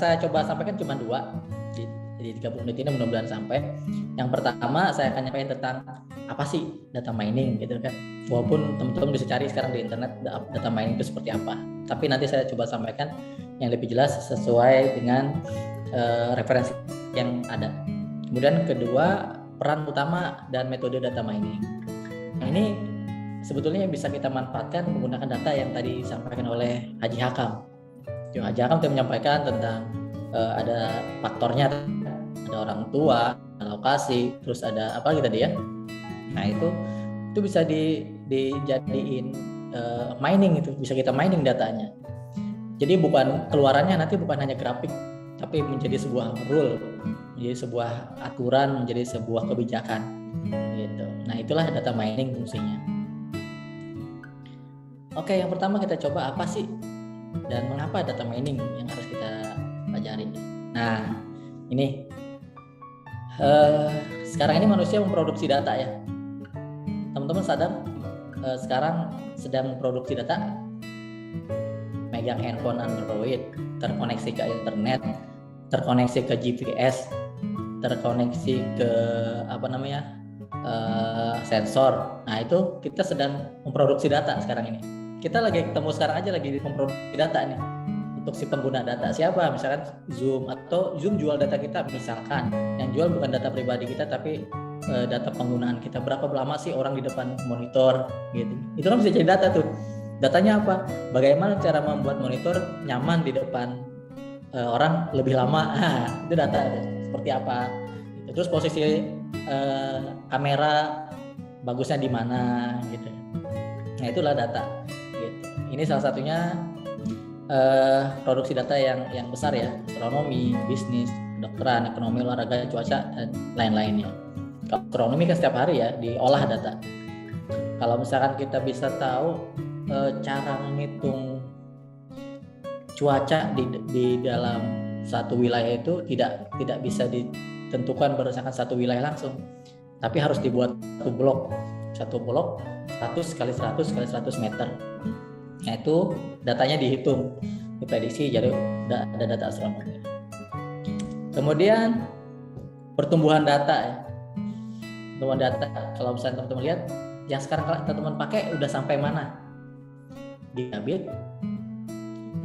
saya coba sampaikan cuma 2 di 30 menit ini, mudah-mudahan sampai. Yang pertama saya akan nyampaikan tentang apa sih data mining gitu kan. Walaupun teman-teman bisa cari sekarang di internet data mining itu seperti apa. Tapi nanti saya coba sampaikan yang lebih jelas sesuai dengan referensi yang ada. Kemudian kedua, peran utama dan metode data mining. Nah, ini sebetulnya bisa kita manfaatkan menggunakan data yang tadi disampaikan oleh Haji Hakam. Haji Hakam tadi menyampaikan tentang ada faktornya, ada orang tua, ada lokasi, terus ada apa gitu tadi ya. Nah itu bisa dijadiin mining, itu bisa kita mining datanya. Jadi bukan keluarannya nanti bukan hanya grafik, tapi menjadi sebuah rule, menjadi sebuah aturan, menjadi sebuah kebijakan gitu. Nah itulah data mining fungsinya. Oke, yang pertama kita coba apa sih dan mengapa data mining yang harus kita pelajari. Nah ini sekarang ini manusia memproduksi data ya. Teman-teman sadar sekarang sedang memproduksi data, megang handphone Android, terkoneksi ke internet, terkoneksi ke GPS, terkoneksi ke sensor. Nah itu kita sedang memproduksi data sekarang ini. Kita lagi ketemu sekarang aja lagi memproduksi data nih untuk si pengguna data siapa, misalkan Zoom, atau Zoom jual data kita, misalkan yang jual bukan data pribadi kita tapi data penggunaan kita, berapa lama sih orang di depan monitor gitu. Itu kan bisa jadi data tuh. Datanya apa? Bagaimana cara membuat monitor nyaman di depan orang lebih lama. Nah, itu data seperti apa. Terus posisi kamera bagusnya di mana gitu. Nah, itulah data gitu. Ini salah satunya produksi data yang besar ya, astronomi, bisnis, kedokteran, ekonomi, olahraga, cuaca, dan lain-lainnya. Kalau astronomi kan setiap hari ya diolah data. Kalau misalkan kita bisa tahu cara menghitung cuaca di dalam satu wilayah itu tidak bisa ditentukan berdasarkan satu wilayah langsung, tapi harus dibuat satu blok 100 kali 100 kali 100 meter. Nah itu datanya dihitung, diprediksi, jadi ada data astronomi. Kemudian pertumbuhan data ya. Pertumbuhan data, kalau misalnya teman-teman lihat yang sekarang teman-teman pakai udah sampai mana? Gigabit,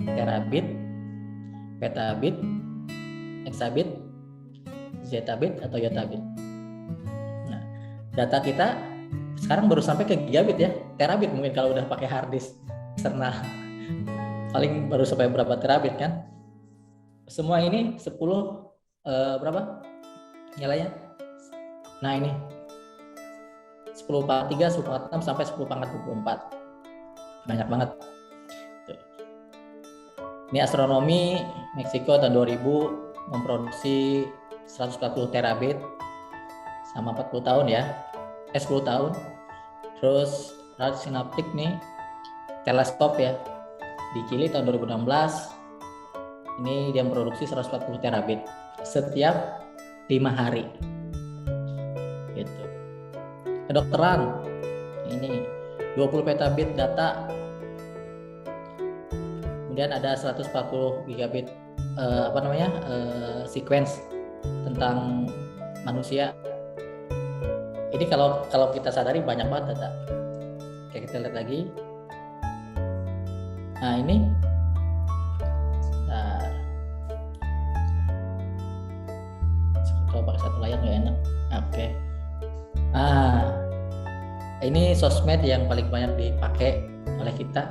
terabit, petabit, hexabit, zetabit, atau yotabit. Nah, data kita sekarang baru sampai ke gigabit ya, terabit mungkin kalau udah pakai hard disk eksternal. Paling baru sampai berapa terabit kan? Semua ini 10 berapa nilainya? Nah ini 10 pangkat 3, 10 pangkat 6 sampai 10 pangkat 24. Banyak banget. Tuh. Ini astronomi Meksiko tahun 2000 memproduksi 140 terabit sama 40 tahun ya. 10 tahun. Terus radio sinaptik nih teleskop ya di Chili tahun 2016. Ini dia memproduksi 140 terabit setiap 5 hari. Gitu. Kedokteran ini 20 petabit data. Kemudian ada 140 gigabit sequence tentang manusia. Ini kalau kita sadari banyak banget data. Oke, kita lihat lagi. Nah ini kalau pakai satu layar nggak enak. Oke. Ini sosmed yang paling banyak dipakai oleh kita.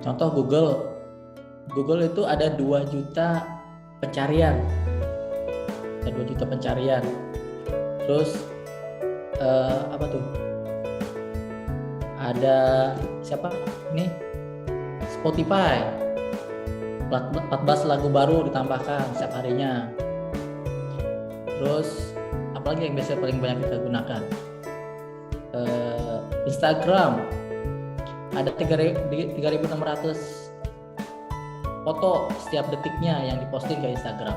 Contoh Google itu ada 2 juta pencarian. Ada 2 juta pencarian. Terus apa tuh? Ada siapa? Ini Spotify. 14 lagu baru ditambahkan setiap harinya. Terus apalagi yang biasanya paling banyak kita gunakan? Instagram ada 3.600 foto setiap detiknya yang diposting ke Instagram.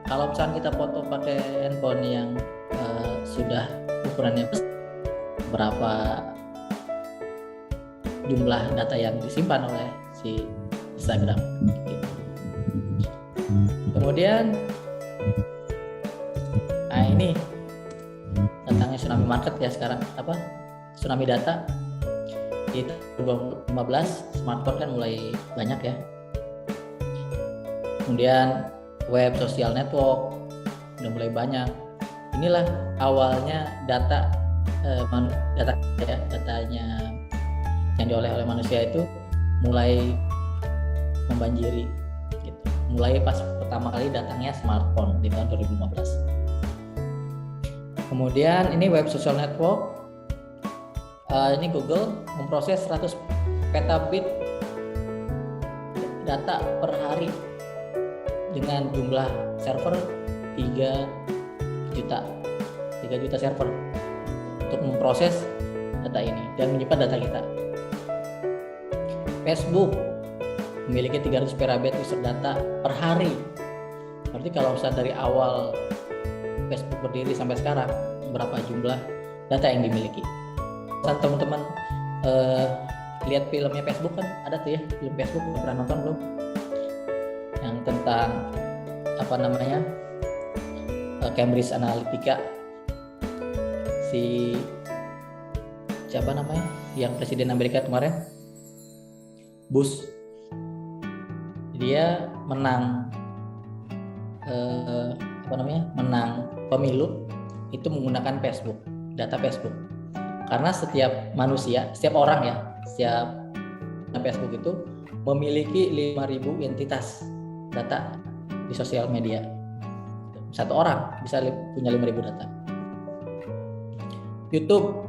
Kalau misalnya kita foto pakai handphone yang sudah ukurannya berapa jumlah data yang disimpan oleh si Instagram gitu. Kemudian nah ini tentangnya tsunami market ya sekarang, apa tsunami data. Di 2015 smartphone kan mulai banyak ya. Kemudian web social network udah mulai banyak. Inilah awalnya datanya yang diolah oleh manusia itu mulai membanjiri gitu. Mulai pas pertama kali datangnya smartphone di tahun 2015. Kemudian ini web social network, ini Google memproses 100 petabit data per hari dengan jumlah server 3 juta server untuk memproses data ini dan menyimpan data kita. Facebook memiliki 300 terabit user data per hari. Berarti kalau misalnya dari awal Facebook berdiri sampai sekarang, berapa jumlah data yang dimiliki. Teman-teman lihat filmnya Facebook kan ada tuh ya, film Facebook, pernah nonton belum? Yang tentang apa namanya, Cambridge Analytica, si siapa namanya yang presiden Amerika kemarin, Bush, dia menang menang pemilu itu menggunakan Facebook, data Facebook. Karena setiap manusia, setiap orang ya, setiap Facebook itu memiliki 5.000 entitas data di sosial media. Satu orang bisa punya 5.000 data. YouTube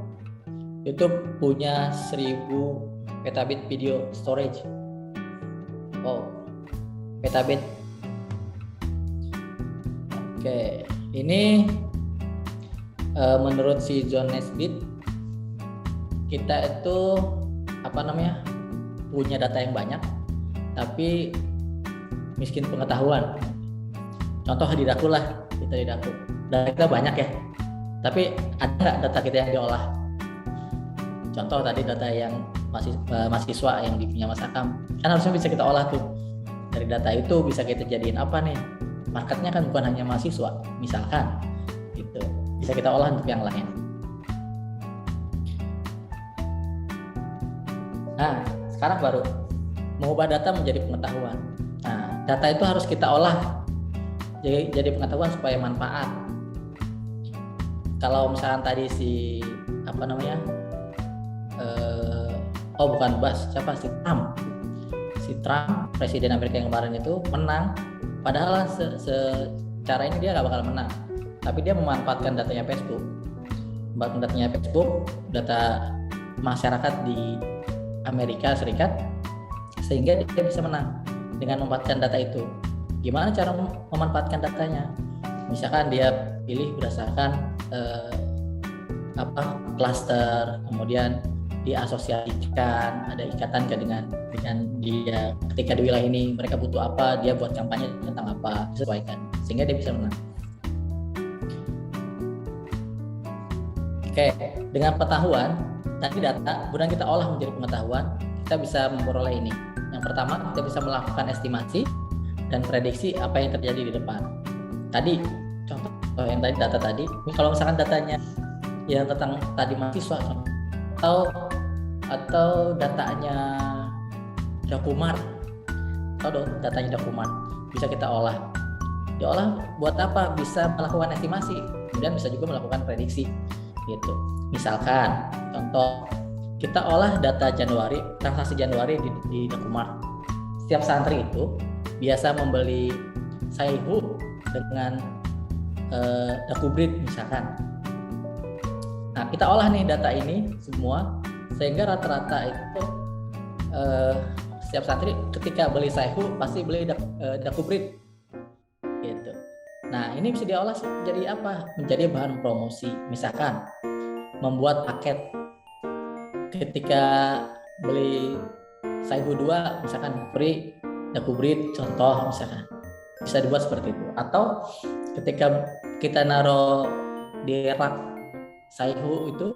punya 1.000 petabit video storage. Oh, petabit. Oke, ini menurut si John Naisbitt, kita itu punya data yang banyak, tapi miskin pengetahuan. Contoh di Daku lah, kita di Daku, data kita banyak ya, tapi ada nggak data kita yang diolah? Contoh tadi data yang mahasiswa yang punya Mas Akam, kan harusnya bisa kita olah tuh. Dari data itu bisa kita jadiin apa nih? Marketnya kan bukan hanya mahasiswa, misalkan gitu, bisa kita olah untuk yang lain. Nah, sekarang baru mengubah data menjadi pengetahuan. Nah, data itu harus kita olah jadi pengetahuan supaya manfaat. Kalau misalkan tadi si si Trump presiden Amerika yang kemarin itu menang, padahal secara ini dia nggak bakal menang, tapi dia memanfaatkan datanya Facebook, data masyarakat di Amerika Serikat, sehingga dia bisa menang dengan memanfaatkan data itu. Gimana cara memanfaatkan datanya? Misalkan dia pilih berdasarkan klaster, kemudian diasosiasikan, ada ikatan dengan dia, ketika di wilayah ini mereka butuh apa, dia buat kampanye tentang apa, disesuaikan sehingga dia bisa menang. Oke, dengan pengetahuan tadi data, kemudian kita olah menjadi pengetahuan, kita bisa memperoleh ini. Yang pertama, kita bisa melakukan estimasi dan prediksi apa yang terjadi di depan. Tadi contoh yang tadi data tadi, ini kalau misalkan datanya yang tentang tadi mahasiswa atau datanya Dakumar, atau datanya Dakumar bisa kita olah. Diolah buat apa? Bisa melakukan estimasi, kemudian bisa juga melakukan prediksi gitu. Misalkan contoh, kita olah data Januari, transaksi Januari di Dakumar. Setiap santri itu biasa membeli Saihu dengan Dakubrid misalkan. Nah, kita olah nih data ini semua sehingga rata-rata itu setiap santri ketika beli Saihu pasti beli Dakubrid gitu. Nah, ini bisa diolah jadi apa? Menjadi bahan promosi. Misalkan membuat paket ketika beli Saihu 2 misalkan free Dakubrid, contoh misalkan bisa dibuat seperti itu. Atau ketika kita naruh di rak Saihu itu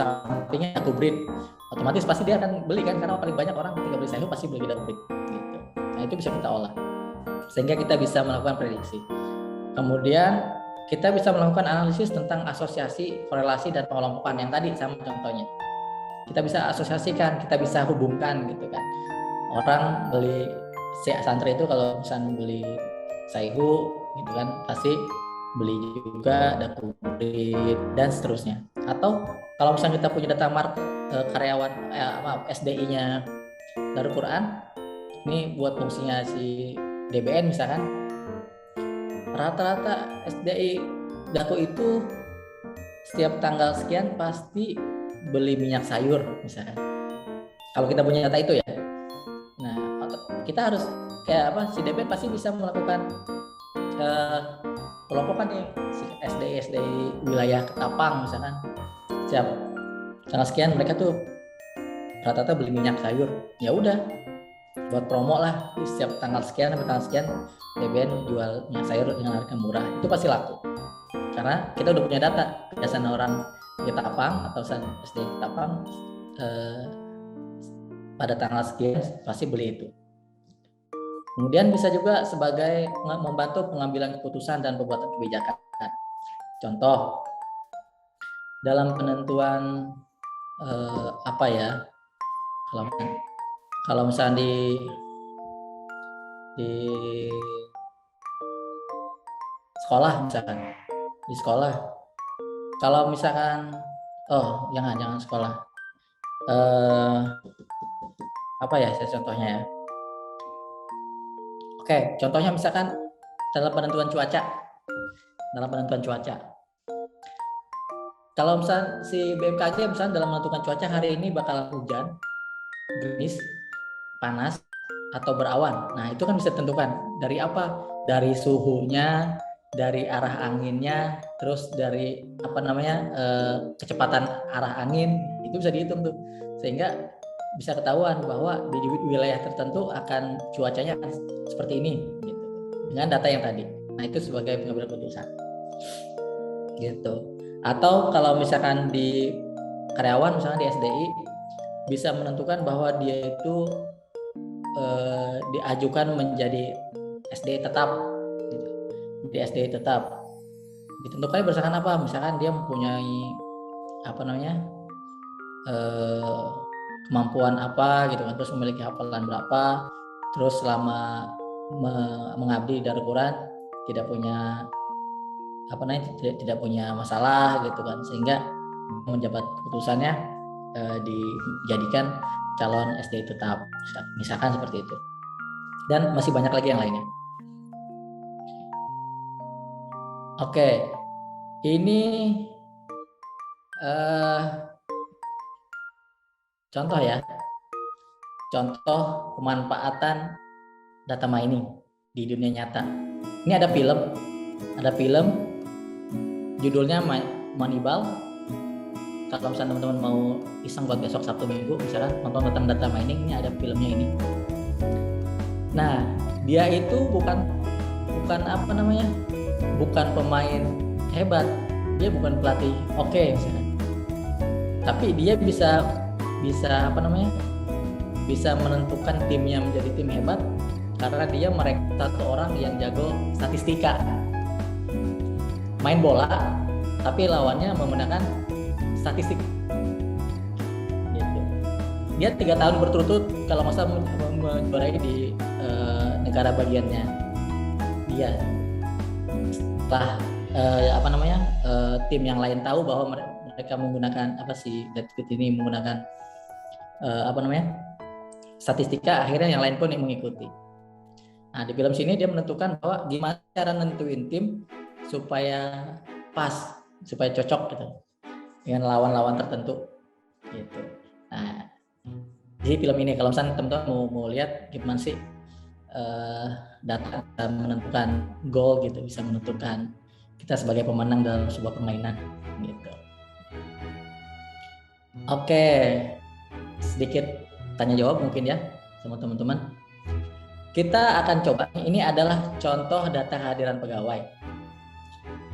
sampingnya Dakubrid, otomatis pasti dia akan beli kan, karena paling banyak orang ketika beli Saihu pasti beli Dakubrid gitu. Nah, itu bisa kita olah. sehingga kita bisa melakukan prediksi. Kemudian kita bisa melakukan analisis tentang asosiasi, korelasi, dan pengelompokan yang tadi sama contohnya. Kita bisa asosiasikan, kita bisa hubungkan gitu kan. Orang beli santri itu kalau misalnya beli saihu gitu kan, pasti beli juga daku murid dan seterusnya. Atau kalau misalnya kita punya data karyawan SDI-nya Darul Quran, ini buat fungsinya si DBN misalkan, rata-rata SDI daku itu setiap tanggal sekian pasti beli minyak sayur misalkan. Kalau kita punya data itu ya. Nah, kita harus kayak si DBN pasti bisa melakukan kelompokan nih si SDI wilayah Ketapang misalkan. Setiap tanggal sekian mereka tuh rata-rata beli minyak sayur. Ya udah, buat promo lah, di setiap tanggal sekian sampai tanggal sekian DBN jual minyak sayur dengan harga murah, itu pasti laku karena kita udah punya data biasanya orang di Ketapang atau SD Ketapang pada tanggal sekian pasti beli itu. Kemudian bisa juga sebagai membantu pengambilan keputusan dan pembuatan kebijakan. Contoh dalam penentuan kalau misalnya di sekolah misalkan, di sekolah kalau misalkan jangan sekolah, saya contohnya ya. Oke, contohnya misalkan dalam penentuan cuaca. Kalau misalnya si BMKG misalnya dalam menentukan cuaca hari ini bakal hujan, gerimis, panas, atau berawan. Nah, itu kan bisa ditentukan dari apa? Dari suhunya, dari arah anginnya, terus dari kecepatan arah angin, itu bisa dihitung tuh. Sehingga bisa ketahuan bahwa di wilayah tertentu akan cuacanya seperti ini gitu. Dengan data yang tadi. Nah, itu sebagai pengambilan keputusan. Gitu. Atau kalau misalkan di karyawan misalnya di SDI bisa menentukan bahwa dia itu diajukan menjadi SDI tetap gitu. Di SDI tetap ditentukan berdasarkan apa? Misalkan dia mempunyai kemampuan apa gitu kan, terus memiliki hafalan berapa, terus selama mengabdi di Darul Quran tidak punya masalah gitu kan, sehingga menjabat keputusannya dijadikan calon SDI tetap misalkan seperti itu, dan masih banyak lagi yang lainnya. Oke, ini contoh ya, contoh pemanfaatan data mining di dunia nyata. Ini ada film judulnya Moneyball. Kalau misalnya teman-teman mau iseng buat besok Sabtu Minggu misalnya nonton tentang data mining, ini ada filmnya ini. Nah, dia itu bukan pemain hebat, dia bukan pelatih misalnya. Tapi dia bisa menentukan timnya menjadi tim hebat karena dia merekrut satu orang yang jago statistika. Main bola tapi lawannya menggunakan statistik gitu. Dia 3 tahun berturut-turut kalau masa menjuarai di negara bagiannya dia. Setelah tim yang lain tahu bahwa mereka menggunakan ini menggunakan statistika, akhirnya yang lain pun mengikuti. Nah, di film sini dia menentukan bahwa gimana cara nentuin tim supaya pas, supaya cocok gitu dengan lawan-lawan tertentu gitu. Nah, di film ini kalau misalnya teman-teman mau lihat gimana sih data menentukan goal gitu, bisa menentukan kita sebagai pemenang dalam sebuah permainan gitu. Oke, sedikit tanya jawab mungkin ya sama teman-teman. Kita akan coba, ini adalah contoh data kehadiran pegawai.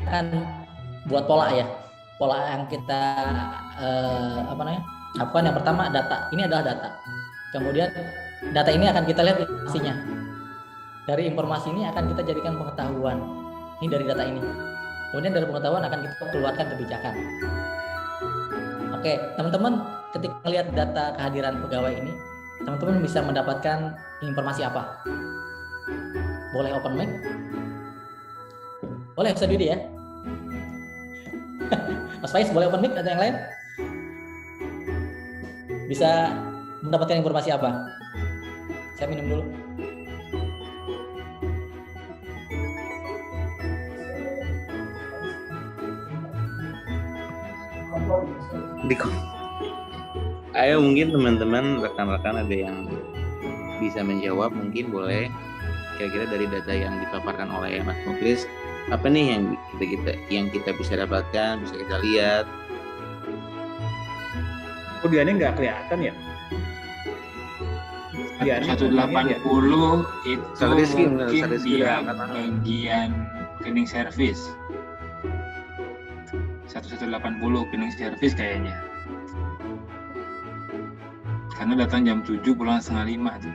Kan buat pola ya, pola yang kita lakukan. Yang pertama data, ini adalah data. Kemudian data ini akan kita lihat isinya. Dari informasi ini akan kita jadikan pengetahuan. Ini dari data ini. Kemudian dari pengetahuan akan kita keluarkan kebijakan. Oke, teman-teman ketika melihat data kehadiran pegawai ini, teman-teman bisa mendapatkan informasi apa? Boleh open mic? Boleh, Ustaz Dudi ya? Mas Faiz, boleh open mic atau yang lain? Bisa mendapatkan informasi apa? Saya minum dulu. Ayo mungkin teman-teman rekan-rekan ada yang bisa menjawab, mungkin boleh kira-kira dari data yang dipaparkan oleh Mas Muklis apa nih yang kita bisa dapatkan, bisa kita lihat. Kemudiannya nggak kelihatan ya? 180 itu Rizky, mungkin Rizky dia bagian cleaning service. 1180 cleaning service kayaknya. Karena datang jam 7 pulang setengah 5 tuh.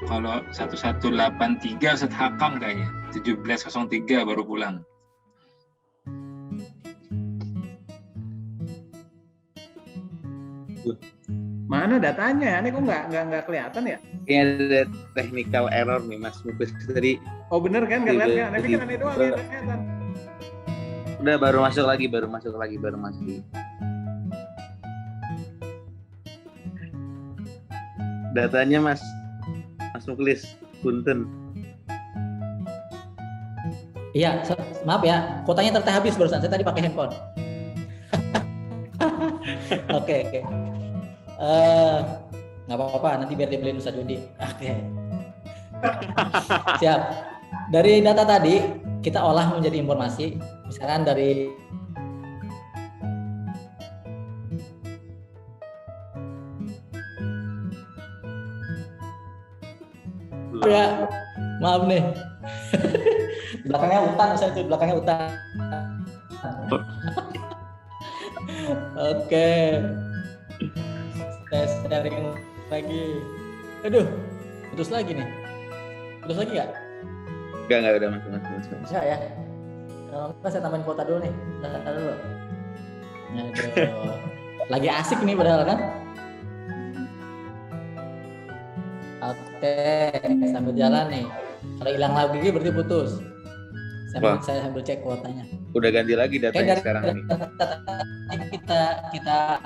Kalau 1183 Ustadz Hakam kayaknya 1703 baru pulang. Mana datanya? Ini kok nggak kelihatan ya? Ini ada technical error nih Mas Muklis tadi. Oh bener kan? Nggak kelihatan. Tapi kan itu doang yang kelihatan. Udah baru masuk lagi. Datanya Mas Muklis, punten. Iya, maaf ya, kuotanya ternyata habis barusan. Saya tadi pakai handphone. Oke. Nggak apa-apa, nanti biar dibeliin Ustaz Dudi. Oke. Siap. Dari data tadi kita olah menjadi informasi. Misalkan dari ya, maaf nih. Belakangnya hutan, saya itu belakangnya hutan. Oke. Saya sharing lagi. Aduh, putus lagi nih. Putus lagi nggak? Enggak udah masuk. Bisa ya. Kalau enggak saya tambahin kuota dulu nih. Bentar dulu. Aduh. Lagi asik nih padahal kan. Oke, sambil jalan nih. Kalau hilang lagi berarti putus. Saya sambil cek kuotanya. Udah ganti lagi datanya sekarang ini. Kita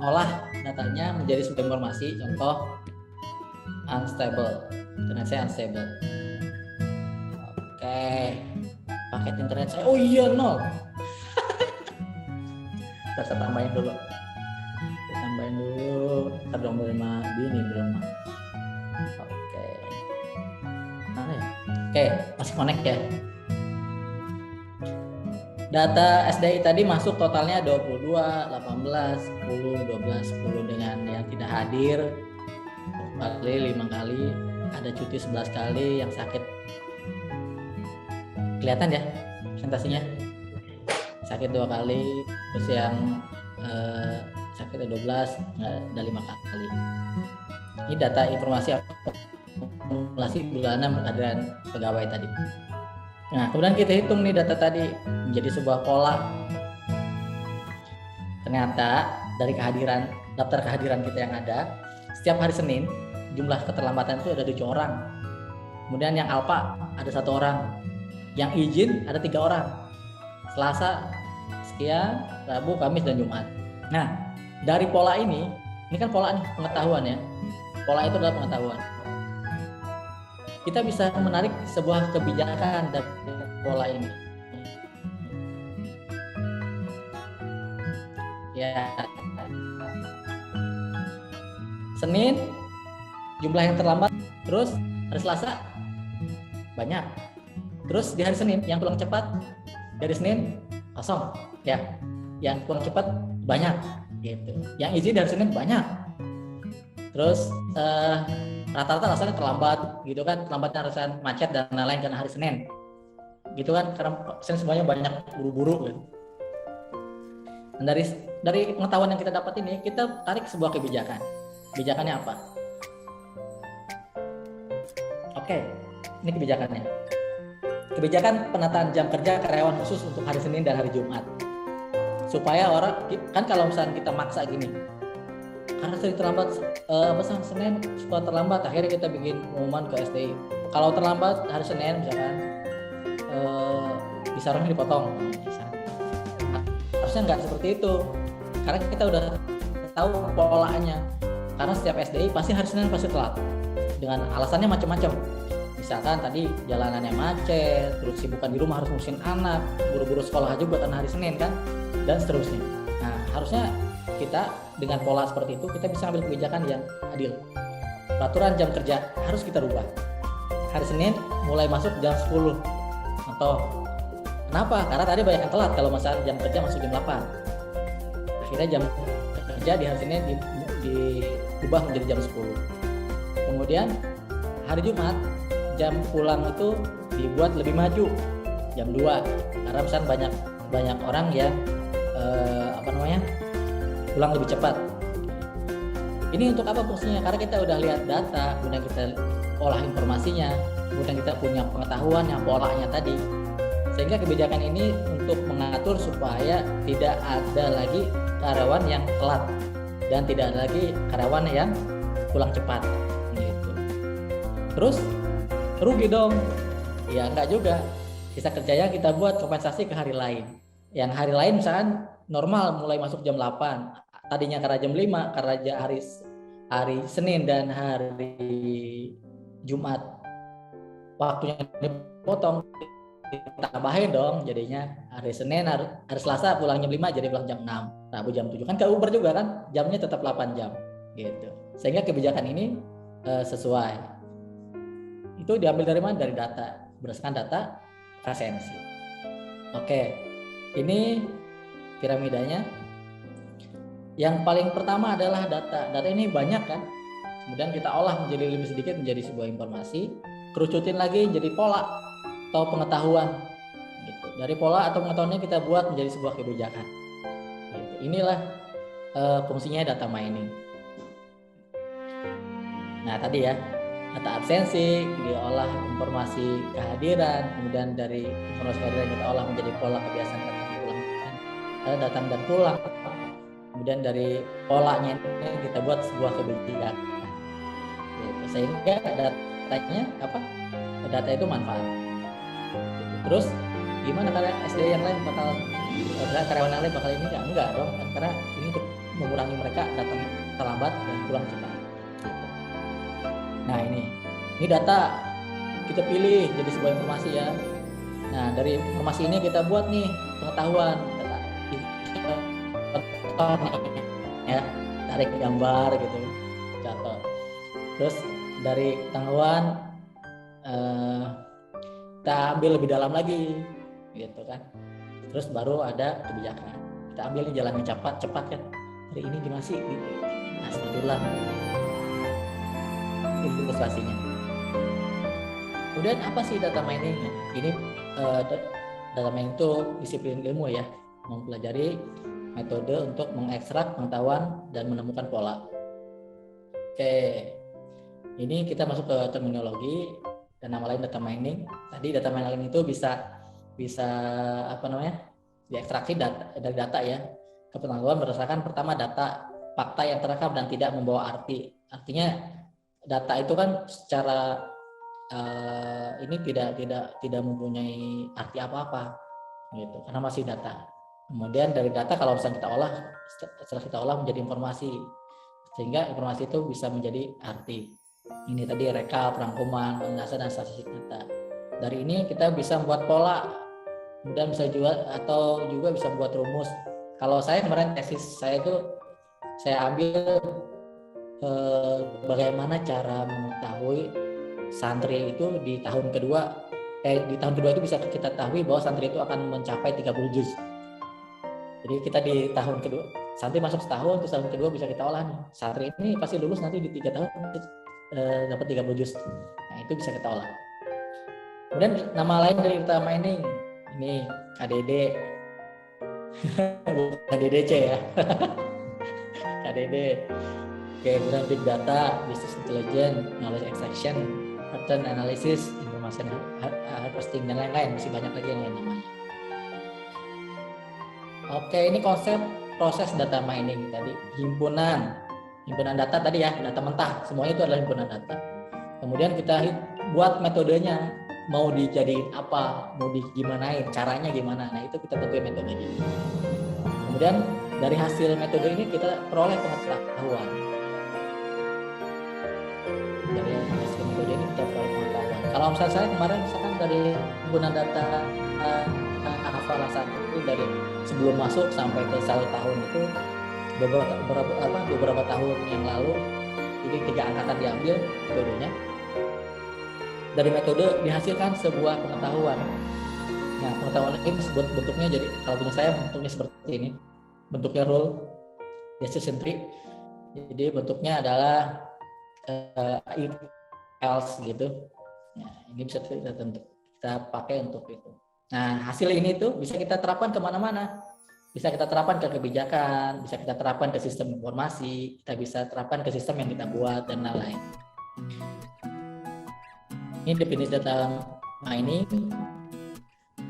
olah datanya menjadi sebuah informasi. Contoh unstable, internet saya unstable. Oke, paket internet saya, oh iya 0. Saya tambahin dulu. Ntar dong belum. Oke, masih connect ya. Data SDI tadi masuk totalnya 22, 18, 10, 12, 10 dengan yang tidak hadir 5 kali, ada cuti 11 kali, yang sakit kelihatan ya presentasinya, sakit 2 kali, terus yang sakit 12, ada 5 kali. Ini data informasi akumulasi bulanan kehadiran pegawai tadi. Nah, kemudian kita hitung nih data tadi menjadi sebuah pola. Ternyata dari daftar kehadiran kita yang ada, setiap hari Senin jumlah keterlambatan itu ada 7 orang. Kemudian yang alpha ada 1 orang, yang izin ada 3 orang. Selasa sekian, Rabu, Kamis, dan Jumat. Nah, dari pola ini kan pola nih, pengetahuan ya. Pola itu adalah pengetahuan. Kita bisa menarik sebuah kebijakan dari pola ini. Ya, Senin jumlah yang terlambat, terus hari Selasa banyak, terus di hari Senin yang pulang cepat dari Senin kosong, ya, yang pulang cepat banyak, gitu. Yang izin dari Senin banyak, terus rata-rata alasannya terlambat, gitu kan, terlambatnya alasan macet dan lain-lain karena hari Senin, gitu kan, karena Senin semuanya banyak buru-buru, gitu. Dan dari pengetahuan yang kita dapat ini, kita tarik sebuah kebijakan. Kebijakannya apa? Oke, ini kebijakannya. Kebijakan penataan jam kerja karyawan khusus untuk hari Senin dan hari Jumat. Supaya orang, kan kalau misalnya kita maksa gini, karena sering terlambat, Senin suka terlambat, akhirnya kita bikin pengumuman ke SDI. Kalau terlambat hari Senin misalkan, disarankan dipotong. Harusnya nggak seperti itu, karena kita udah tahu polanya. Karena setiap SDI pasti hari Senin pasti telat, dengan alasannya macam-macam. Misalkan tadi jalanannya macet, terus sibukan di rumah harus ngurusin anak, buru-buru sekolah aja buat hari Senin kan, dan seterusnya. Nah, harusnya kita dengan pola seperti itu kita bisa ambil kebijakan yang adil. Peraturan jam kerja harus kita rubah. Hari Senin mulai masuk jam 10. Atau kenapa? Karena tadi banyak yang telat kalau masalah jam kerja masuk jam 8. Akhirnya jam kerja di hari Senin diubah menjadi jam 10. Kemudian hari Jumat jam pulang itu dibuat lebih maju, jam 2. Karena misalnya banyak orang yang pulang lebih cepat. Ini untuk apa fungsinya? Karena kita udah lihat data, kemudian kita olah informasinya, kemudian kita punya pengetahuan yang polanya tadi. Sehingga kebijakan ini untuk mengatur supaya tidak ada lagi karyawan yang telat dan tidak ada lagi karyawan yang pulang cepat. Gitu. Terus rugi dong? Ya enggak juga. Sisa kerjanya kita buat kompensasi ke hari lain. Yang hari lain misalkan normal mulai masuk jam 8. Tadinya karena jam 5, karena hari Senin dan hari Jumat waktunya dipotong, ditambahin dong, jadinya hari Senin, hari Selasa pulang jam 5 jadi pulang jam 6, Rabu jam 7, kan ke Uber juga kan, jamnya tetap 8 jam gitu. Sehingga kebijakan ini sesuai. Itu diambil dari mana? Dari data, berdasarkan data presensi. Oke, ini piramidanya. Yang paling pertama adalah data. Data ini banyak kan, kemudian kita olah menjadi lebih sedikit menjadi sebuah informasi, kerucutin lagi jadi pola atau pengetahuan. Gitu. Dari pola atau pengetahuannya kita buat menjadi sebuah kebijakan. Gitu. Inilah fungsinya data mining. Nah tadi ya, data absensi, diolah informasi kehadiran, kemudian dari informasi kehadiran kita olah menjadi pola kebiasaan datang dan pulang. Kemudian dari polanya ini kita buat sebuah kebijakan. Gitu. Sehingga data itu manfaat. Gitu. Terus gimana karena SDI yang lain karyawan yang lain bakal ini enggak dong kan, karena ini untuk mengurangi mereka datang terlambat dan pulang cepat. Gitu. Nah ini data kita pilih jadi sebuah informasi ya. Nah dari informasi ini kita buat nih pengetahuan. Ya, tarik gambar gitu, catat. Terus dari pengetahuan kita ambil lebih dalam lagi, gitu kan. Terus baru ada kebijakan. Kita ambil nih jalannya cepat kan. Hari ini gimana sih? Gitu. Nah, sebetulnya itu ilustrasinya. Kemudian apa sih data mining? Ini data mining itu disiplin ilmu ya, mempelajari metode untuk mengekstrak pengetahuan dan menemukan pola. Oke, ini kita masuk ke terminologi dan nama lain data mining. Tadi data mining itu bisa diekstraksi dari data ya, ke pengetahuan berdasarkan pertama data fakta yang terekam dan tidak membawa arti. Artinya data itu kan secara ini tidak mempunyai arti apa-apa gitu, karena masih data. Kemudian dari data kalau misalnya setelah kita olah menjadi informasi, sehingga informasi itu bisa menjadi arti. Ini tadi rekap, rangkuman, penjelasan dan statistik data. Dari ini kita bisa membuat pola, kemudian bisa juga bisa membuat rumus. Kalau saya kemarin tesis saya itu saya ambil bagaimana cara mengetahui santri itu di tahun kedua itu bisa kita ketahui bahwa santri itu akan mencapai 30 juz. Jadi kita di tahun kedua, santri masuk setahun, terus tahun kedua bisa kita olah nih. Santri ini pasti lulus nanti di 3 tahun dapat 30 juz. Nah itu bisa kita olah. Kemudian nama lain dari data mining, ini KDD, bukan DDC ya. KDD. Oke, kemudian big data, business intelligence, knowledge extraction, pattern analysis, information harvesting, dan lain-lain, masih banyak lagi yang lain namanya. Oke, ini konsep proses data mining tadi, himpunan data tadi ya, data mentah, semuanya itu adalah himpunan data. Kemudian kita buat metodenya, mau dijadiin apa, mau digimanain, caranya gimana, nah itu kita tentuin metodenya. Kemudian dari hasil metode ini kita peroleh pengetahuan. Dari hasil metode ini kita peroleh pengetahuan. Kalau misalnya saya kemarin misalkan dari himpunan data hafalan itu dari sebelum masuk sampai ke 1 tahun itu beberapa tahun yang lalu, jadi 3 angkatan diambil metodenya. Dari metode dihasilkan sebuah pengetahuan. Nah, pengetahuan ini bentuknya jadi, kalau punya saya bentuknya seperti ini, bentuknya rule decision tree. Jadi bentuknya adalah if else gitu. Nah, ini bisa kita pakai untuk itu. Nah, hasil ini tuh bisa kita terapkan kemana-mana. Bisa kita terapkan ke kebijakan, bisa kita terapkan ke sistem informasi, kita bisa terapkan ke sistem yang kita buat, dan lain-lain. Ini definisi data mining.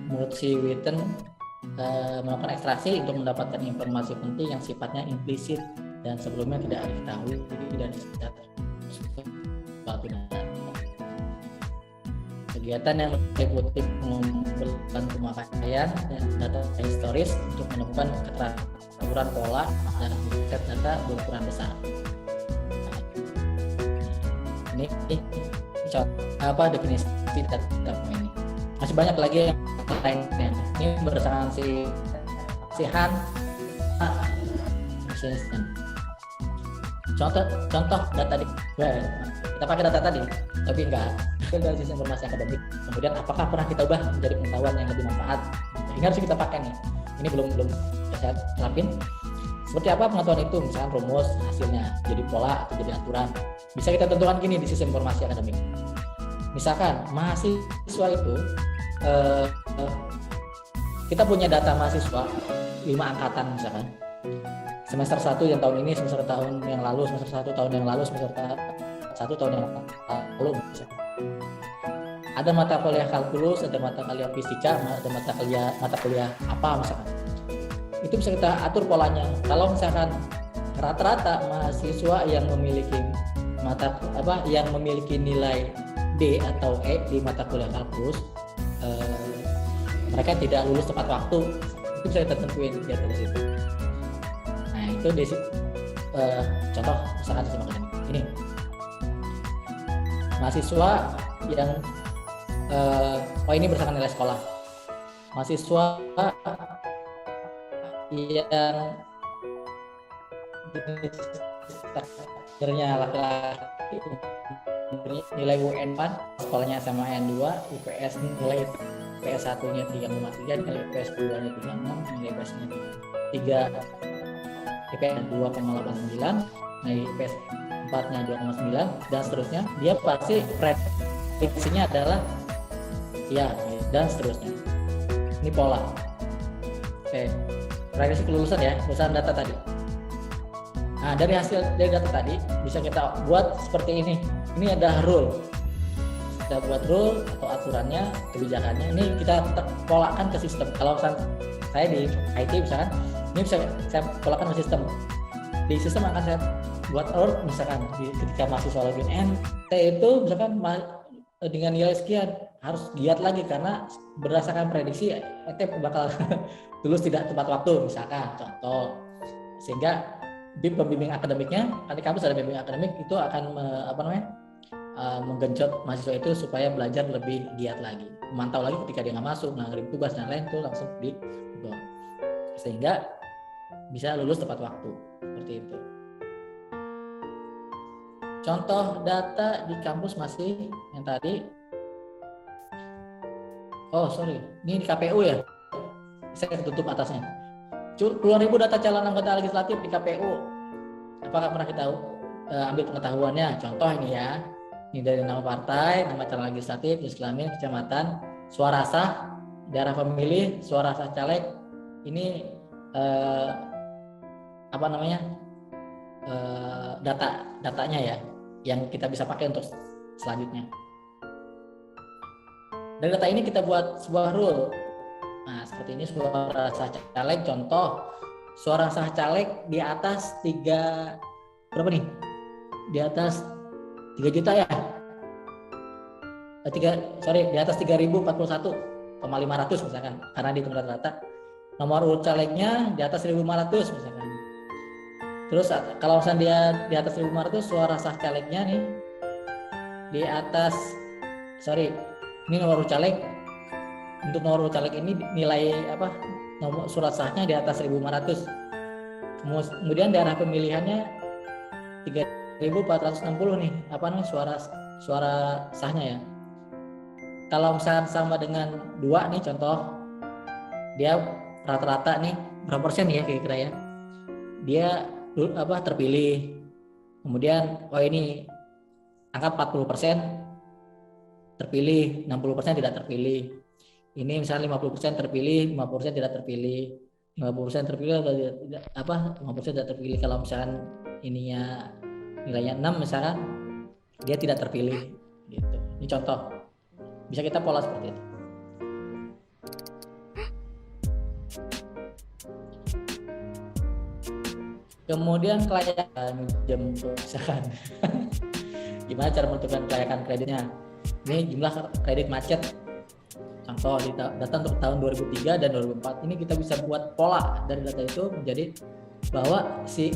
Menurut si Witten, melakukan ekstraksi untuk mendapatkan informasi penting yang sifatnya implisit dan sebelumnya tidak diketahui dan tidak suatu data. Kegiatan yang meliputi mengumpulkan pemakaian dan data historis untuk menemukan keteraturan pola dan set data berukuran besar. Ini apa definisi data mining. Masih banyak lagi yang lainnya. Ini berdasarkan si Han. Contoh data kita pakai data tadi, tapi enggak dari sisi informasi akademik. Kemudian apakah pernah kita ubah menjadi pengetahuan yang lebih manfaat? Ini harus kita pakai nih. Ini belum saya terapin. Seperti apa pengetahuan itu? Misalkan rumus, hasilnya jadi pola atau jadi aturan. Bisa kita tentukan gini di sistem informasi akademik. Misalkan mahasiswa itu kita punya data mahasiswa 5 angkatan misalkan. Semester 1 yang tahun ini, semester tahun yang lalu, semester 1 tahun yang lalu, semester 1 tahun yang lalu misalkan. Ada mata kuliah kalkulus, ada mata kuliah fisika, ada mata kuliah apa misalkan. Itu bisa kita atur polanya. Kalau misalkan rata-rata mahasiswa yang memiliki yang memiliki nilai D atau E di mata kuliah kalkulus, mereka tidak lulus tepat waktu, itu bisa kita tentuin di atas situ. Nah itu contoh misalkan sistem akademik ini mahasiswa yang ini berdasarkan nilai sekolah. Mahasiswa yang jenisnya laki-laki nilai UN 4, sekolahnya SMA N2, IPS nilai IPS 1-nya 3,3, nilai IPS 2-nya 3,6, nilai IPS-nya 3, IPS 2,89, nilai IPS 4-nya 2,9, dan seterusnya. Dia pasti prediksinya adalah ya, dan seterusnya. Ini pola. Oke, prediksi kelulusan ya, berdasarkan data tadi. Nah, dari data tadi bisa kita buat seperti ini. Ini adalah rule. Kita buat rule atau aturannya, kebijakannya. Ini kita polakan ke sistem. Kalau saya di IT misalkan, ini bisa saya polakan ke sistem. Di sistem akan saya buat alert misalkan ketika mahasiswa login NT itu misalkan dengan nilai sekian harus giat lagi karena berdasarkan prediksi NT bakal lulus tidak tepat waktu misalkan contoh. Sehingga pembimbing akademiknya, di kampus ada pembimbing akademik itu akan menggenjot mahasiswa itu supaya belajar lebih giat lagi, memantau lagi ketika dia nggak masuk, ngirim tugas dan lain itu langsung di sehingga bisa lulus tepat waktu seperti itu. Contoh data di kampus masih yang tadi. Ini di KPU ya. Saya tutup atasnya. Puluhan ribu data calon anggota legislatif di KPU. Apakah pernah kita ambil pengetahuannya? Contoh ini ya. Ini dari nama partai, nama calon legislatif, jenis kelamin, kecamatan, suara sah, daerah pemilih, suara sah caleg. Ini datanya ya, yang kita bisa pakai untuk selanjutnya. Dari data ini kita buat sebuah rule. Nah, seperti ini suara sah caleg, contoh suara sah caleg di atas 3 berapa nih? Di atas 3 juta ya? Di atas 3.041,500 misalkan, karena di rata-rata. Nomor urut calegnya di atas 1.500 misalkan. Terus kalau misalnya dia di atas 1.500, suara sah calegnya nih di atas, ini nomor urut caleg. Untuk nomor urut caleg ini nilai nomor surat sahnya di atas 1.500. Kemudian daerah pemilihannya 3.460 nih, suara sahnya ya. Kalau misalnya sama dengan 2 nih contoh, dia rata-rata nih berapa persen ya kira-kira ya? Dia terpilih. Kemudian ini angka 40% terpilih, 60% tidak terpilih. Ini misalnya 50% terpilih, 50% tidak terpilih. 50% terpilih atau 50% tidak terpilih. Kalau misalkan ininya nilainya 6 misalkan, dia tidak terpilih gitu. Ini contoh. Bisa kita pola seperti itu. Kemudian kelayakan jam misalkan. Gimana cara menentukan kelayakan kreditnya? Ini jumlah kredit macet. Contoh di data untuk tahun 2003 dan 2004 ini kita bisa buat pola dari data itu menjadi bahwa si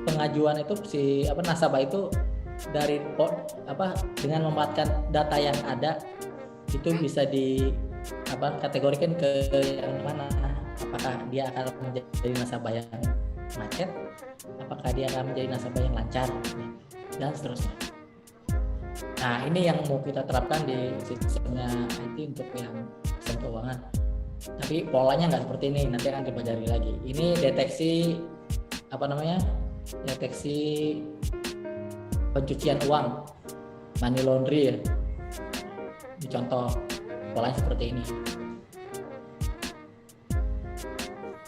pengajuan itu nasabah itu dari dengan memanfaatkan data yang ada itu bisa kategorikan ke yang mana, apakah dia akan menjadi nasabah yang macet, apakah dia akan menjadi nasabah yang lancar, dan seterusnya. Nah, ini yang mau kita terapkan di sistemnya IT untuk yang sistem keuangan. Tapi polanya nggak seperti ini, nanti akan dipelajari lagi. Ini deteksi deteksi pencucian uang, money laundry ya. Ini contoh polanya seperti ini.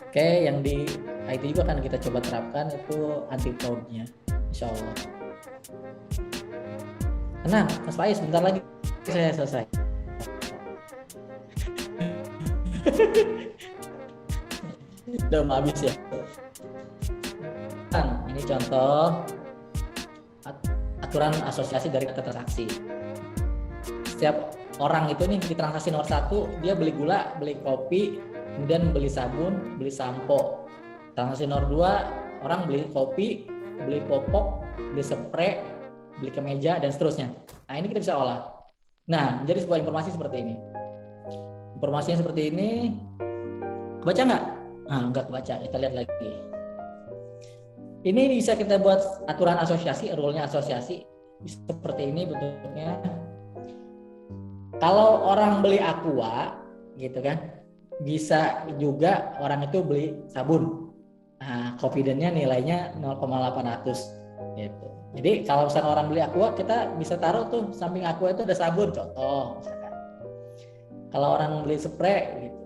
Oke, yang di IT juga akan kita coba terapkan itu anti fraud-nya, insya Allah. Tenang, Mas Faiz, sebentar lagi saya selesai. Udah mau habis ya. Ini contoh aturan asosiasi dari data transaksi. Setiap orang itu nih di transaksi nomor 1 dia beli gula, beli kopi, kemudian beli sabun, beli sampo. Transaksi nomor 2 orang beli kopi, beli popok, beli spray, beli kemeja, dan seterusnya. Nah, ini kita bisa olah. Nah, menjadi sebuah informasi seperti ini. Informasinya seperti ini. Kebaca nggak? Nah, nggak kebaca. Kita lihat lagi. Ini bisa kita buat aturan asosiasi, rule-nya asosiasi. Seperti ini bentuknya. Kalau orang beli Aqua, gitu kan, bisa juga orang itu beli sabun. Nah, confidence-nya nilainya 0,800 gitu. Jadi kalau misalnya orang beli Aqua, kita bisa taruh tuh samping Aqua itu ada sabun, contoh misalkan. Kalau orang beli spray gitu,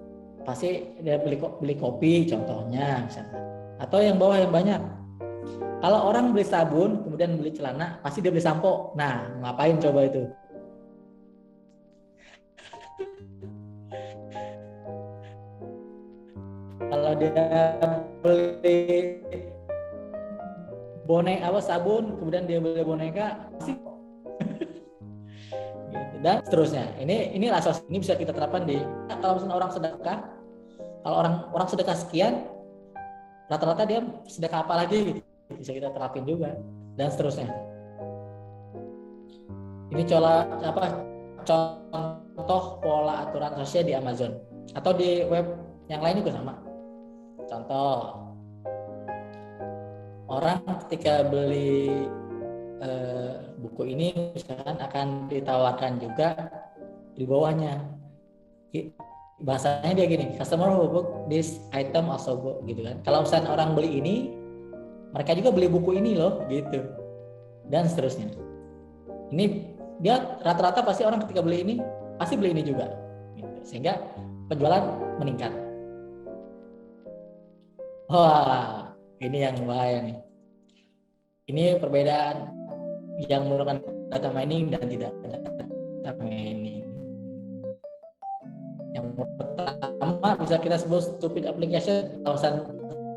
pasti dia beli kopi contohnya misalkan. Atau yang bawah yang banyak. Kalau orang beli sabun kemudian beli celana, pasti dia beli sampo. Nah, ngapain coba itu? Kalau dia beli sabun kemudian dia beli boneka, pasti gitu. Dan seterusnya. Ini asas, ini bisa kita terapkan di kalau misalnya orang sedekah. Kalau orang sedekah sekian, rata-rata dia sedekah apa lagi gitu. Bisa kita terapin juga, dan seterusnya. Ini contoh pola aturan sosial di Amazon atau di web yang lain juga sama. Contoh, orang ketika beli buku ini misalkan akan ditawarkan juga di bawahnya. Bahasanya dia gini, customer who book this item also go, gitu kan. Kalau misalnya orang beli ini, mereka juga beli buku ini loh, gitu, dan seterusnya. Ini dia rata-rata pasti orang ketika beli ini pasti beli ini juga, gitu. Sehingga penjualan meningkat. Wah, ini yang bahaya nih. Ini perbedaan yang menggunakan data mining dan tidak data mining. bisa kita sebut stupid application,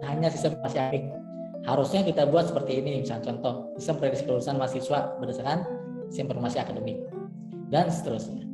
hanya sistem informasi akademik. Harusnya kita buat seperti ini, misalnya contoh sistem prediksi kelulusan mahasiswa berdasarkan sistem informasi akademik dan seterusnya.